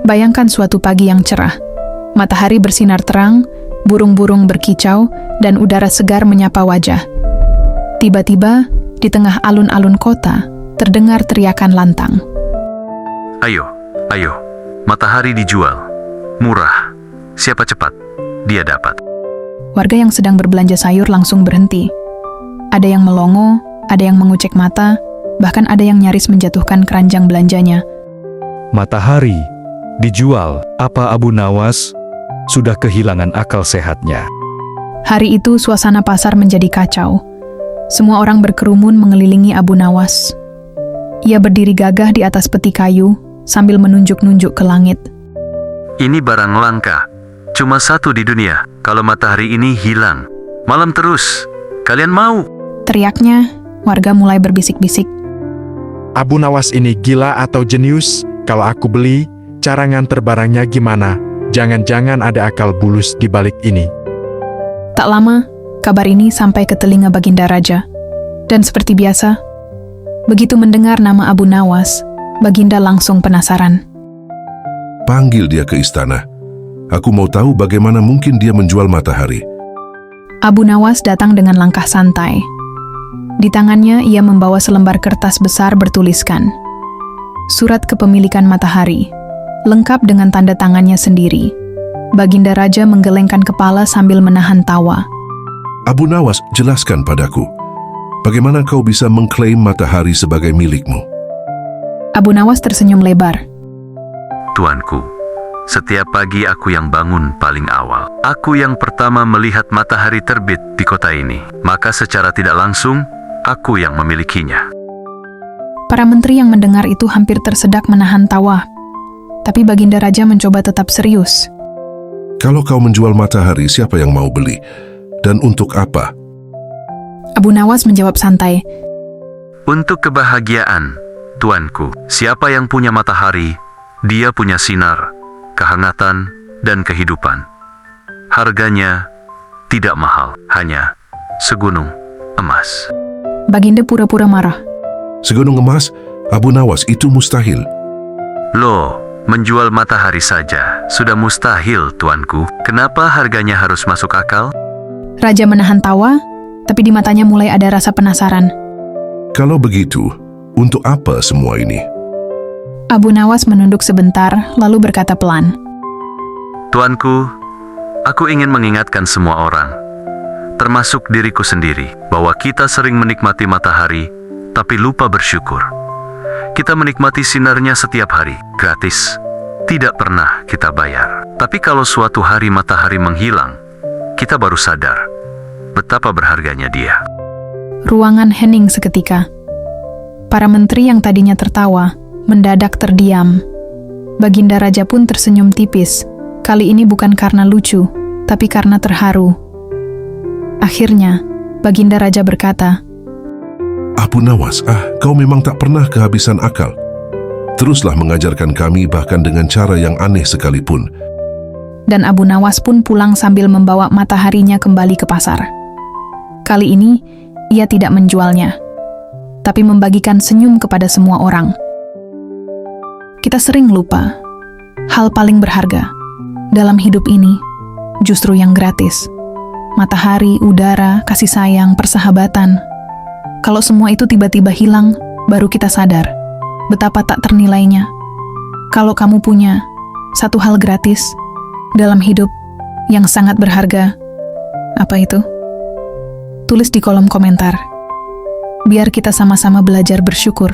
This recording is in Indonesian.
Bayangkan suatu pagi yang cerah. Matahari bersinar terang, burung-burung berkicau, dan udara segar menyapa wajah. Tiba-tiba, di tengah alun-alun kota, terdengar teriakan lantang. Ayo, ayo, matahari dijual. Murah. Siapa cepat, dia dapat. Warga yang sedang berbelanja sayur langsung berhenti. Ada yang melongo, ada yang mengucek mata, bahkan ada yang nyaris menjatuhkan keranjang belanjanya. Matahari dijual, apa Abu Nawas sudah kehilangan akal sehatnya? Hari itu suasana pasar menjadi kacau. Semua orang berkerumun mengelilingi Abu Nawas. Ia berdiri gagah di atas peti kayu sambil menunjuk-nunjuk ke langit. Ini barang langka, cuma satu di dunia. Kalau matahari ini hilang, malam terus. Kalian mau? Teriaknya, warga mulai berbisik-bisik. Abu Nawas ini gila atau jenius? Kalau aku beli, cara nganter barangnya gimana? Jangan-jangan ada akal bulus di balik ini. Tak lama, kabar ini sampai ke telinga Baginda Raja. Dan seperti biasa, begitu mendengar nama Abu Nawas, Baginda langsung penasaran. Panggil dia ke istana. Aku mau tahu bagaimana mungkin dia menjual matahari. Abu Nawas datang dengan langkah santai. Di tangannya ia membawa selembar kertas besar bertuliskan Surat Kepemilikan Matahari, lengkap dengan tanda tangannya sendiri. Baginda Raja menggelengkan kepala sambil menahan tawa. Abu Nawas, jelaskan padaku, bagaimana kau bisa mengklaim matahari sebagai milikmu? Abu Nawas tersenyum lebar. Tuanku, setiap pagi aku yang bangun paling awal. Aku yang pertama melihat matahari terbit di kota ini. Maka secara tidak langsung, aku yang memilikinya. Para menteri yang mendengar itu hampir tersedak menahan tawa. Tapi Baginda Raja mencoba tetap serius. Kalau kau menjual matahari, siapa yang mau beli? Dan untuk apa? Abu Nawas menjawab santai. Untuk kebahagiaan, tuanku. Siapa yang punya matahari, dia punya sinar, kehangatan, dan kehidupan. Harganya tidak mahal, hanya segunung emas. Baginda pura-pura marah. Segunung emas? Abu Nawas, itu mustahil. Loh, menjual matahari saja sudah mustahil, tuanku. Kenapa harganya harus masuk akal? Raja menahan tawa, tapi di matanya mulai ada rasa penasaran. Kalau begitu, untuk apa semua ini? Abu Nawas menunduk sebentar, lalu berkata pelan. Tuanku, aku ingin mengingatkan semua orang, termasuk diriku sendiri, bahwa kita sering menikmati matahari, tapi lupa bersyukur. Kita menikmati sinarnya setiap hari, gratis. Tidak pernah kita bayar. Tapi kalau suatu hari matahari menghilang, kita baru sadar betapa berharganya dia. Ruangan hening seketika. Para menteri yang tadinya tertawa, mendadak terdiam. Baginda Raja pun tersenyum tipis. Kali ini bukan karena lucu, tapi karena terharu. Akhirnya, Baginda Raja berkata, Abu Nawas, kau memang tak pernah kehabisan akal. Teruslah mengajarkan kami bahkan dengan cara yang aneh sekalipun. Dan Abu Nawas pun pulang sambil membawa mataharinya kembali ke pasar. Kali ini, ia tidak menjualnya, tapi membagikan senyum kepada semua orang. Kita sering lupa, hal paling berharga dalam hidup ini justru yang gratis. Matahari, udara, kasih sayang, persahabatan. Kalau semua itu tiba-tiba hilang, baru kita sadar betapa tak ternilainya. Kalau kamu punya satu hal gratis dalam hidup yang sangat berharga, apa itu? Tulis di kolom komentar. Biar kita sama-sama belajar bersyukur.